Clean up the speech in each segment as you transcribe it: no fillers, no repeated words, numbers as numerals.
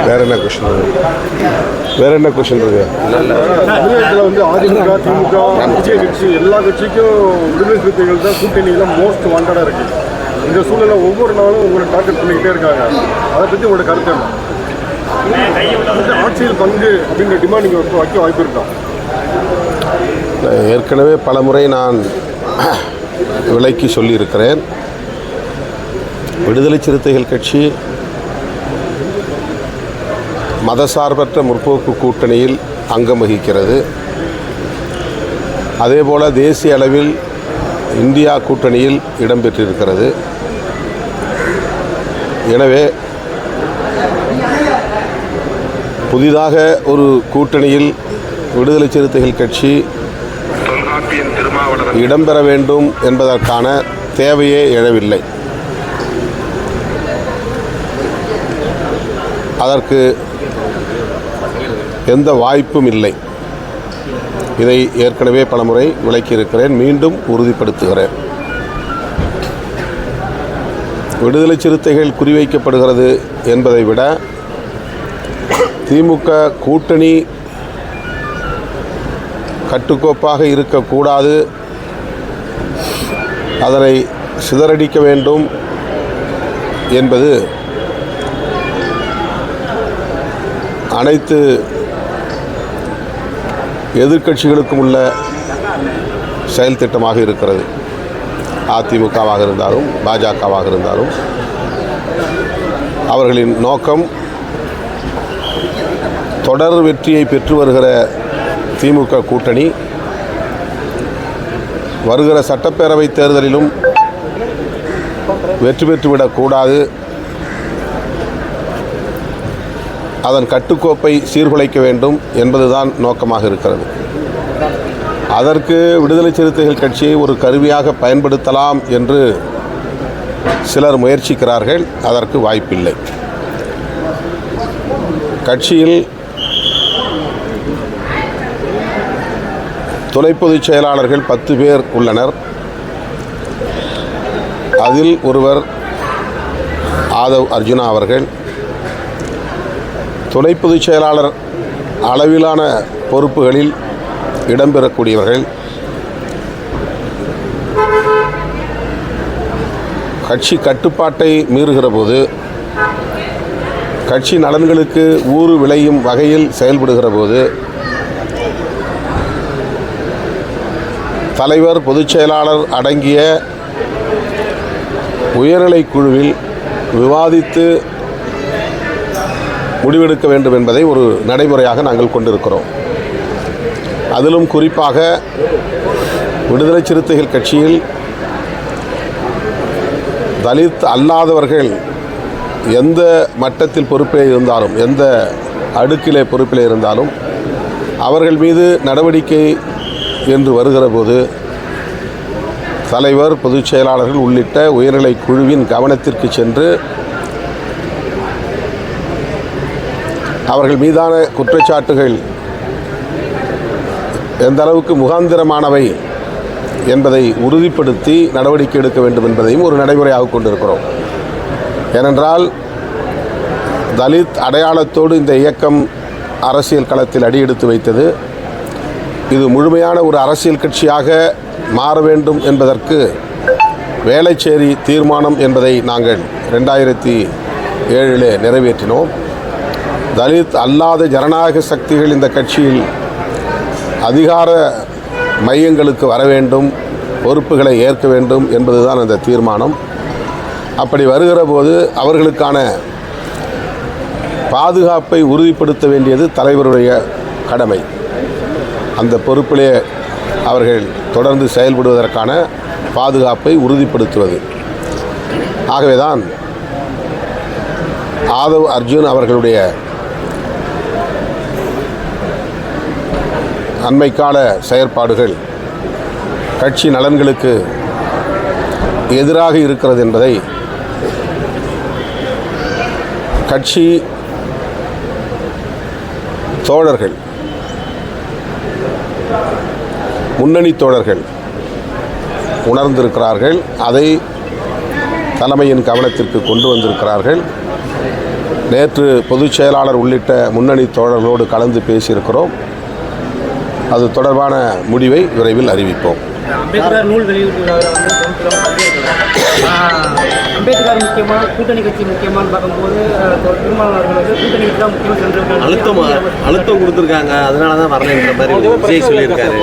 வேற என்ன கொஸ்டின் இருக்கு? தமிழகத்தில் வந்து அதிமுக, திமுக, விஜய் கட்சி எல்லா கட்சிக்கும் விடுதலை சிறுத்தைகள் தான் கூட்டணியில் மோஸ்ட் வாண்டடாக இருக்கு. இந்த சூழலை ஒவ்வொரு நாளும் உங்களை டார்கெட் பண்ணிக்கிட்டே இருக்காங்க. அதை பற்றி உங்களோட கருத்து என்ன? ஆட்சியில் பங்கு அப்படின்ற டிமாண்ட் நீங்கள் வைக்க வாய்ப்பு இருக்கா? ஏற்கனவே பல முறை நான் விலைக்கு சொல்லியிருக்கிறேன். விடுதலை சிறுத்தைகள் கட்சி மதசார்பற்ற முற்போக்கு கூட்டணியில் அங்கம் வகிக்கிறது. அதேபோல் தேசிய அளவில் இந்தியா கூட்டணியில் இடம்பெற்றிருக்கிறது. எனவே புதிதாக ஒரு கூட்டணியில் விடுதலை சிறுத்தைகள் கட்சி இடம்பெற வேண்டும் என்பதற்கான தேவையே எழவில்லை. அதற்கு எந்த வாய்ப்பும் இல்லை. இதை ஏற்கனவே பலமுறை விளக்கியிருக்கிறேன், மீண்டும் உறுதிப்படுத்துகிறேன். விடுதலை சிறுத்தைகள் குறிவைக்கப்படுகிறது என்பதை விட திமுக கூட்டணி கட்டுக்கோப்பாக இருக்கக்கூடாது, அதனை சிதறடிக்க வேண்டும் என்பது அனைத்து எதிர்க்கட்சிகளுக்கும் உள்ள செயல் திட்டமாக இருக்கிறது. அதிமுகவாக இருந்தாலும் பாஜகவாக இருந்தாலும் அவர்களின் நோக்கம் தொடர் வெற்றியை பெற்று வருகிற திமுக கூட்டணி வருகிற சட்டப்பேரவை தேர்தலிலும் வெற்றி பெற்றுவிடக்கூடாது, அதன் கட்டுக்கோப்பை சீர்குலைக்க வேண்டும் என்பதுதான் நோக்கமாக இருக்கிறது. அதற்கு விடுதலை சிறுத்தைகள் கட்சியை ஒரு கருவியாக பயன்படுத்தலாம் என்று சிலர் முயற்சிக்கிறார்கள். அதற்கு வாய்ப்பில்லை. கட்சியில் துணை பொதுச் செயலாளர்கள் 10 பேர் உள்ளனர். அதில் ஒருவர் ஆதவ் அர்ஜுனா அவர்கள். துணை பொதுச் செயலாளர் அளவிலான பொறுப்புகளில் இடம்பெறக்கூடியவர்கள். கட்சி கட்டுப்பாட்டை மீறுகிற போது, கட்சி நலன்களுக்கு ஊறு விளையும் வகையில் செயல்படுகிற போது தலைவர், பொதுச் செயலாளர் அடங்கிய உயர்நிலை குழுவில் விவாதித்து முடிவெடுக்க வேண்டும் என்பதை ஒரு நடைமுறையாக நாங்கள் கொண்டிருக்கிறோம். அதிலும் குறிப்பாக விடுதலை சிறுத்தைகள் கட்சியில் தலித் அல்லாதவர்கள் எந்த மட்டத்தில் பொறுப்பிலே இருந்தாலும், எந்த அடுக்கிலே பொறுப்பிலே இருந்தாலும், அவர்கள் மீது நடவடிக்கை என்று வருகிற போது தலைவர், பொதுச் செயலாளர்கள் உள்ளிட்ட உயர்நிலை குழுவின் கவனத்திற்கு சென்று அவர்கள் மீதான குற்றச்சாட்டுகள் எந்த அளவுக்கு முகாந்திரமானவை என்பதை உறுதிப்படுத்தி நடவடிக்கை எடுக்க வேண்டும் என்பதையும் ஒரு நடைமுறையாக கொண்டிருக்கிறோம். ஏனென்றால் தலித் அடையாளத்தோடு இந்த இயக்கம் அரசியல் களத்தில் அடியெடுத்து வைத்தது. இது முழுமையான ஒரு அரசியல் கட்சியாக மாற வேண்டும் என்பதற்கு வேளச்சேரி தீர்மானம் என்பதை நாங்கள் 2007 நிறைவேற்றினோம். தலித் அல்லாத ஜனநாயக சக்திகள் இந்த கட்சியில் அதிகார மையங்களுக்கு வர வேண்டும், பொறுப்புகளை ஏற்க வேண்டும் என்பதுதான் அந்த தீர்மானம். அப்படி வருகிற போது அவர்களுக்கான பாதுகாப்பை உறுதிப்படுத்த வேண்டியது தலைவருடைய கடமை. அந்த பொறுப்பிலே அவர்கள் தொடர்ந்து செயல்படுவதற்கான பாதுகாப்பை உறுதிப்படுத்துவது. ஆகவேதான் ஆதவ் அர்ஜுன் அவர்களுடைய அண்மைக்கால செயற்பாடுகள் கட்சி நலன்களுக்கு எதிராக இருக்கிறது என்பதை கட்சி தோழர்கள், முன்னணி தோழர்கள் உணர்ந்திருக்கிறார்கள். அதை தலைமையின் கவனத்திற்கு கொண்டு வந்திருக்கிறார்கள். நேற்று பொதுச் செயலாளர் உள்ளிட்ட முன்னணி தோழர்களோடு கலந்து பேசியிருக்கிறோம். அது தொடர்பான முடிவை விரைவில் அறிவிப்போம். அம்பேத்கர் நூல் வெளியீட்டு விழாவில் அம்பேத்கர் முக்கியமாக கூட்டணி கட்சி முக்கியமானு பார்க்கும்போது திருமாவளவர்கள் கூட்டணி கட்சி தான் முக்கியம் அழுத்தம் கொடுத்துருக்காங்க. அதனால தான் வரலைன்ற மாதிரி விஜய் சொல்லியிருக்காரு.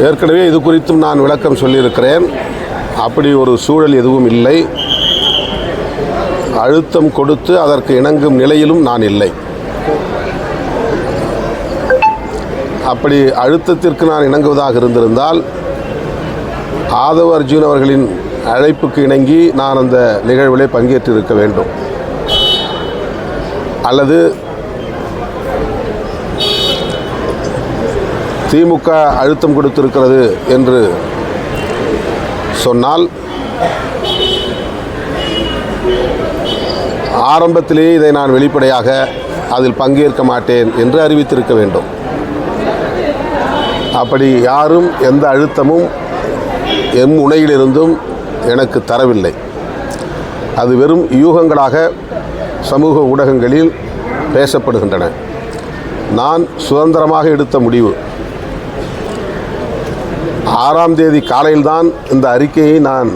ஏற்கனவே இது குறித்தும் நான் விளக்கம் சொல்லியிருக்கிறேன். அப்படி ஒரு சூழல் எதுவும் இல்லை. அழுத்தம் கொடுத்து அதற்கு இணங்கும் நிலையிலும் நான் இல்லை. அப்படி அழுத்தத்திற்கு நான் இணங்குவதாக இருந்திருந்தால் ஆதவ் அர்ஜுன் அவர்களின் அழைப்புக்கு இணங்கி நான் அந்த நிகழ்விலே பங்கேற்றிருக்க வேண்டும். அல்லது திமுக அழுத்தம் கொடுத்திருக்கிறது என்று சொன்னால் ஆரம்பத்திலேயே இதை நான் வெளிப்படையாக அதில் பங்கேற்க மாட்டேன் என்று அறிவித்திருக்க வேண்டும். அப்படி யாரும் எந்த அழுத்தமும் எம் முனையிலிருந்தும் எனக்கு தரவில்லை. அது வெறும் யூகங்களாக சமூக ஊடகங்களில் பேசப்படுகின்றன. நான் சுதந்திரமாக எடுத்த முடிவு. 6ஆம் தேதி காலையில்தான் இந்த அறிக்கையை நான்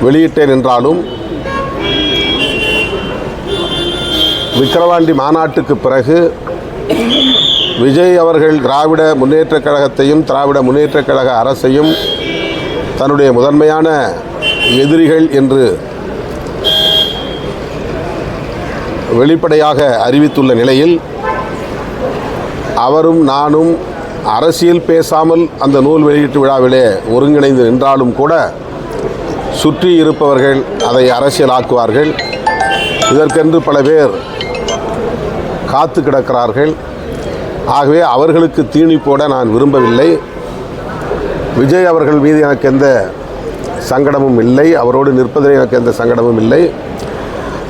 வெளியிட்டேன் என்றாலும் விக்கிரவாண்டி மாநாட்டுக்கு பிறகு விஜய் அவர்கள் திராவிட முன்னேற்றக் கழகத்தையும் திராவிட முன்னேற்றக் கழக அரசையும் தன்னுடைய முதன்மையான எதிரிகள் என்று வெளிப்படையாக அறிவித்துள்ள நிலையில் அவரும் நானும் அரசியல் பேசாமல் அந்த நூல் வெளியீட்டு விழாவிலே ஒருங்கிணைந்து நின்றாலும் கூட சுற்றி இருப்பவர்கள் அதை அரசியலாக்குவார்கள். இதற்கென்று பல பேர் காத்து கிடக்கிறார்கள். ஆகவே அவர்களுக்கு தீனி போட நான் விரும்பவில்லை. விஜய் அவர்கள் மீது எனக்கு எந்த சங்கடமும் இல்லை. அவரோடு நிற்பதில் எனக்கு எந்த சங்கடமும் இல்லை.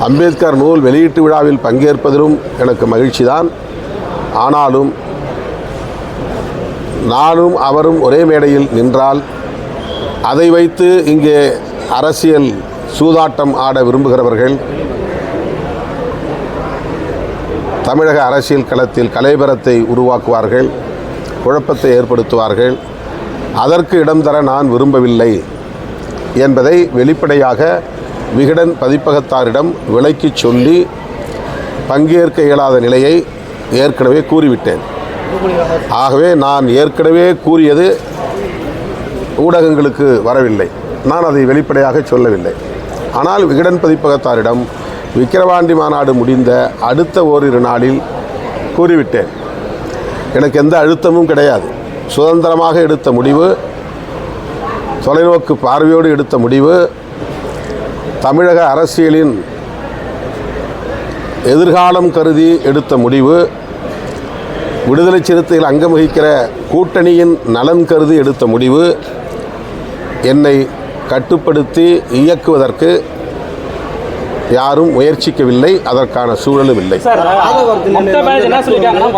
அம்பேத்கர் நூல் வெளியீட்டு விழாவில் பங்கேற்பதிலும் எனக்கு மகிழ்ச்சி தான். ஆனாலும் நானும் அவரும் ஒரே மேடையில் நின்றால் அதை வைத்து இங்கே அரசியல் சூதாட்டம் ஆட விரும்புகிறவர்கள் தமிழக அரசியல் களத்தில் கலைபரத்தை உருவாக்குவார்கள், குழப்பத்தை ஏற்படுத்துவார்கள். அதற்கு இடம் தர நான் விரும்பவில்லை என்பதை வெளிப்படையாக விகடன் பதிப்பகத்தாரிடம் விளக்கிச் சொல்லி பங்கேற்க இயலாத நிலையை ஏற்கனவே கூறிவிட்டேன். ஆகவே நான் ஏற்கனவே கூறியது ஊடகங்களுக்கு வரவில்லை. நான் அதை வெளிப்படையாக சொல்லவில்லை. ஆனால் விகடன் பதிப்பகத்தாரிடம் விக்கிரவாண்டி மாநாடு முடிந்த அடுத்த ஓரிரு நாளில் கூறிவிட்டேன். எனக்கு எந்த அழுத்தமும் கிடையாது. சுதந்திரமாக எடுத்த முடிவு, தொலைநோக்கு பார்வையோடு எடுத்த முடிவு, தமிழக அரசியலின் எதிர்காலம் கருதி எடுத்த முடிவு, விடுதலை சிறுத்தைகள் அங்கம் வகிக்கிற கூட்டணியின் நலன் கருதி எடுத்த முடிவு, என்னை கட்டுப்படுத்தி இயக்குவதற்கு யாரும் முயற்சிக்கவில்லை. அதற்கான சூழலும் இல்லை.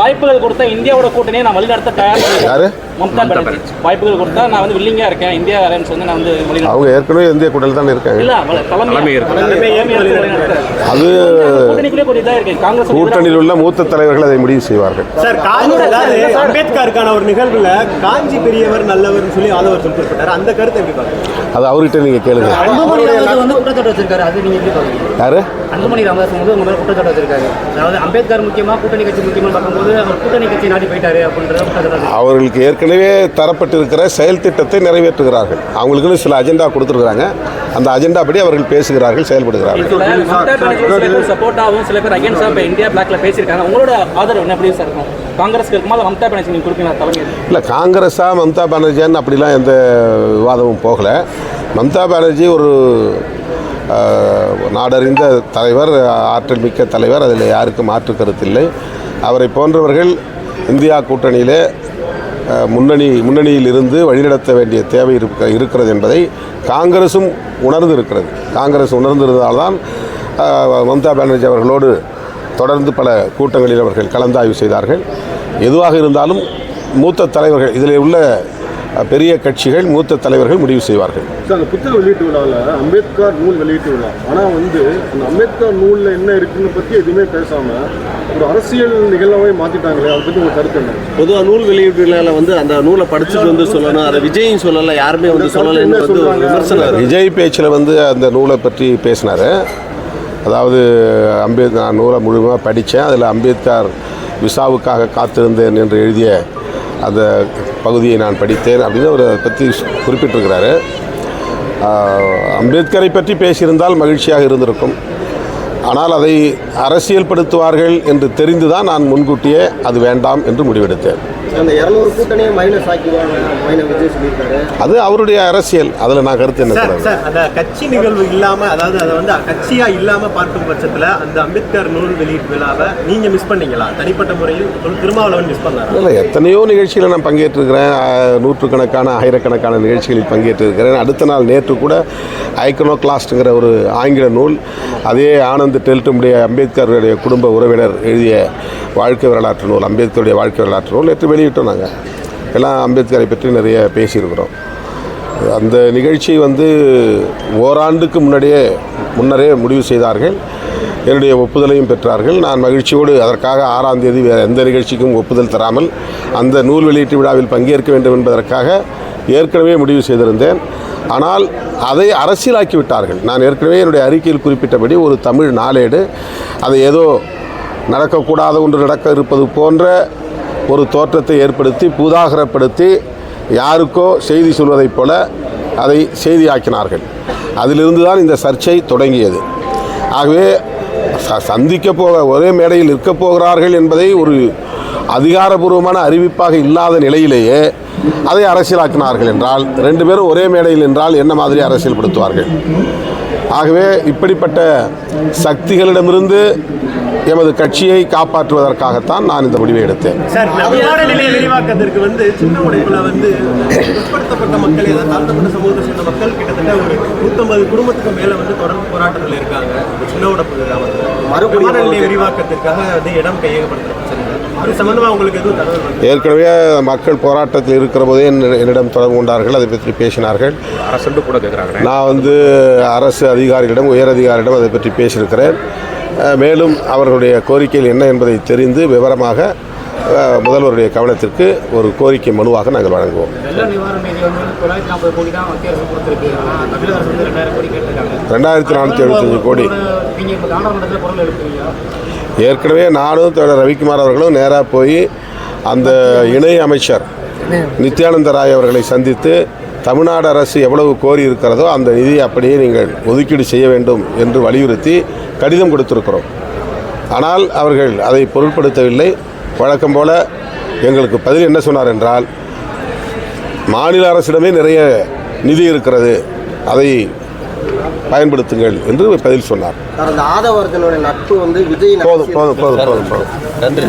வாய்ப்புகள் கொடுத்த இந்தியாவோட கூட்டணியை நான் வழிநடத்த தயார். யாரு? மம்தா பானர்ஜி வாய்ப்புகள் கொடுத்தா நான் வந்து வில்லிங்கா இருக்கேன். இந்தியா அலையன்ஸ் வந்து நான் வந்து அவங்க ஏற்கனவே இந்திய கூட்டணியில் தான் இருக்காங்க. அது கூட்டணியில் உள்ள மூத்த தலைவர்கள் அதை முடிவு செய்வார்கள். அம்பேத்கருக்கான ஒரு நிகழ்வுல காஞ்சி பெரியவர் நல்லவர் சொல்லி ஆதவர் குறிப்பிட்டார். அந்த கருத்தை எப்படி பாருங்க? அது அவர்கிட்ட நீங்க கேளுங்க. குற்றச்சாட்டு வச்சிருக்காரு. அது நீங்க எப்படி பாருங்க? யாரு? அன்புமணி ராமதாஸ் வந்து உங்க மேல குற்றச்சாட்டு வச்சிருக்காரு. அதாவது அம்பேத்கர் முக்கியமா கூட்டணி கட்சி முக்கியமா பார்க்கும்போது அவர் கூட்டணி கட்சி நாடி போயிட்டாரு அப்படின்ற அவர்களுக்கு ஏற்கனவே தரப்பட்டிருக்கிற செயல் திட்டத்தை நிறைவேற்றுகிறார்கள். அவங்களுக்குன்னு சில அஜெண்டா கொடுத்துருக்குறாங்க. அந்த அஜெண்டா படி அவர்கள் பேசுகிறார்கள், செயல்படுகிறார்கள். சப்போர்ட்டாகவும் சில பேர் அகைன்ஸ்டா இந்தியா பிளாக்ல பேசியிருக்காங்க. உங்களோட ஆதரவு என்ன எப்படி சார் இருக்கும்? காங்கிரஸ்க்கு இருக்கும்போது மம்தா பானர்ஜி நீங்கள் கொடுப்பீங்க தலைமை? இல்லை, காங்கிரஸா மம்தா பானர்ஜியான்னு அப்படிலாம் எந்த விவாதமும் போகலை. மம்தா பானர்ஜி ஒரு நாடறிந்த தலைவர், ஆற்றல் மிக்க தலைவர். அதில் யாருக்கும் மாற்று கருத்தில்லை. அவரை போன்றவர்கள் இந்தியா கூட்டணியிலே முன்னணியில் இருந்து வழிநடத்த வேண்டிய தேவை இருக்கிறது என்பதை காங்கிரஸும் உணர்ந்து இருக்கிறது. காங்கிரஸ் உணர்ந்திருந்தால்தான் மம்தா பானர்ஜி அவர்களோடு தொடர்ந்து பல கூட்டங்களில் அவர்கள் கலந்தாய்வு செய்தார்கள். எதுவாக இருந்தாலும் மூத்த தலைவர்கள், இதில் உள்ள பெரிய கட்சிகள் மூத்த தலைவர்கள் முடிவு செய்வார்கள். சார், அந்த புத்தக வெளியீட்டு விழாவில் அம்பேத்கர் நூல் வெளியீட்டு விழா, ஆனால் வந்து அந்த அம்பேத்கர் நூலில் என்ன இருக்குன்னு பற்றி எதுவுமே பேசாமல் ஒரு அரசியல் நிகழ்வை மாற்றிட்டாங்களே, அதை பற்றி உங்கள் கருத்து என்ன? பொதுவாக நூல் வெளியீட்டு விழாவில் வந்து அந்த நூலை படிச்சுட்டு வந்து சொல்லணும், அதை விஜயும் சொல்லலை, யாருமே வந்து சொல்லலைன்னு வந்து விமர்சனம். விஜய் பேச்சில் வந்து அந்த நூலை பற்றி பேசினார். அதாவது நான் நூலை முழுமையாக படித்தேன், அதில் அம்பேத்கர் விசாவுக்காக காத்திருந்தேன் என்று எழுதிய அந்த பகுதியை நான் படித்தேன் அப்படின்னு அவர் அதை பற்றி குறிப்பிட்டிருக்கிறாரு. அம்பேத்கரை பற்றி பேசியிருந்தால் மகிழ்ச்சியாக இருந்திருக்கும். ஆனால் அதை அரசியல்படுத்துவார்கள் என்று தெரிந்து தான் நான் முன்கூட்டியே அது வேண்டாம் என்று முடிவெடுத்தேன். அந்த 200 கூட்டணியை மைனஸ் ஆக்கிடுவாங்க விஜய் சொல்லியிருக்காரு. அது அவருடைய அரசியல், அதில் நான் கருத்து என்ன சொல்கிறேன். சார், அந்த கட்சி நிகழ்வு இல்லாமல், அதாவது அதை வந்து கட்சியாக இல்லாமல் பார்க்கும் பட்சத்தில் அந்த அம்பேத்கர் நூல் வெளியீட்டு விழாவை நீங்கள் மிஸ் பண்ணீங்களா? தனிப்பட்ட முறையில் திருமாவளவன் மிஸ் பண்ணார். இல்லை, எத்தனையோ நிகழ்ச்சியில் நான் பங்கேற்றிருக்கிறேன். நூற்றுக்கணக்கான ஆயிரக்கணக்கான நிகழ்ச்சிகளில் பங்கேற்றிருக்கிறேன். அடுத்த நாள் நேற்று கூட ஐக்கனோக்ளாஸ்ட்டுங்கிற ஒரு ஆங்கில நூல், அதே ஆனந்த் டெல்டமுடைய அம்பேத்கருடைய குடும்ப உறவினர் எழுதிய வாழ்க்கை வரலாற்று நூல், அம்பேத்கருடைய வாழ்க்கை வரலாற்று நூல் நேற்று வெளியிட்டோம். நாங்கள் எல்லாம் அம்பேத்கரை பற்றி நிறைய பேசியிருக்கிறோம். அந்த நிகழ்ச்சி வந்து ஓராண்டுக்கு முன்னரே முடிவு செய்தார்கள். என்னுடைய ஒப்புதலையும் பெற்றார்கள். நான் மகிழ்ச்சியோடு அதற்காக 6ஆம் தேதி வேறு எந்த நிகழ்ச்சிக்கும் ஒப்புதல் தராமல் அந்த நூல் வெளியீட்டு விழாவில் பங்கேற்க வேண்டும் என்பதற்காக ஏற்கனவே முடிவு செய்திருந்தேன். ஆனால் அதை அரசியலாக்கி விட்டார்கள். நான் ஏற்கனவே என்னுடைய அறிக்கையில் குறிப்பிட்டபடி ஒரு தமிழ் நாளேடு அதை ஏதோ நடக்கக்கூடாத ஒன்று நடக்க இருப்பது போன்ற ஒரு தோற்றத்தை ஏற்படுத்தி பூதாகரப்படுத்தி யாருக்கோ செய்தி சொல்வதைப் போல அதை செய்தியாக்கினார்கள். அதிலிருந்து தான் இந்த சர்ச்சை தொடங்கியது. ஆகவே ஒரே மேடையில் இருக்கப் போகிறார்கள் என்பதை ஒரு அதிகாரபூர்வமான அறிவிப்பாக இல்லாத நிலையிலேயே அதை அரசியலாக்கினார்கள் என்றால், 2 பேரும் ஒரே மேடையில் என்றால் என்ன மாதிரி அரசியல்படுத்துவார்கள்? ஆகவே இப்படிப்பட்ட சக்திகளிடமிருந்து எமது கட்சியை காப்பாற்றுவதற்காகத்தான் நான் இந்த முடிவை எடுத்தேன். சார், நவீன நிலைய விரிவாக்கத்திற்கு வந்து சின்ன உடைப்புல வந்து பிற்படுத்தப்பட்ட மக்கள், ஏதாவது தாழ்த்தப்பட்ட சமூகத்தை சேர்ந்த மக்கள் கிட்டத்தட்ட ஒரு 150 குடும்பத்துக்கு மேலே வந்து தொடர்ந்து போராட்டத்தில் இருக்காங்க. சின்ன உடைப்பு மறுபடியும் நிலைய விரிவாக்கத்திற்காக வந்து இடம் கையகப்படுத்துறது அது சம்பந்தமாக உங்களுக்கு எதுவும் தகவல்? ஏற்கனவே மக்கள் போராட்டத்தில் இருக்கிற போதே என்னிடம் தொடர்பு கொண்டார்கள், அதை பற்றி பேசினார்கள். அரசு கூட கேட்குறாங்க. நான் வந்து அரசு அதிகாரிகளிடம், உயர் அதிகாரியிடம் அதை பற்றி பேசியிருக்கிறேன். மேலும் அவர்களுடைய கோரிக்கைகள் என்ன என்பதை தெரிந்து விவரமாக முதல்வருடைய கவனத்திற்கு ஒரு கோரிக்கை மனுவாக நாங்கள் வழங்குவோம். 2475 கோடி. ஏற்கனவே நானும் ரவிக்குமார் அவர்களும் நேராக போய் அந்த இணை அமைச்சர் நித்யானந்த ராய் அவர்களை சந்தித்து தமிழ்நாடு அரசு எவ்வளவு கோரி இருக்கிறதோ அந்த நிதியை அப்படியே நீங்கள் ஒதுக்கீடு செய்ய வேண்டும் என்று வலியுறுத்தி கடிதம் கொடுத்திருக்கிறோம். ஆனால் அவர்கள் அதை பொருட்படுத்தவில்லை. வழக்கம் போல எங்களுக்கு பதில் என்ன சொன்னார் என்றால், மாநில அரசிடமே நிறைய நிதி இருக்கிறது, அதை பயன்படுத்துங்கள் என்று பதில் சொன்னார். ஆதவர்தனுடைய நட்பு வந்து விஜய் போதும். நன்றி.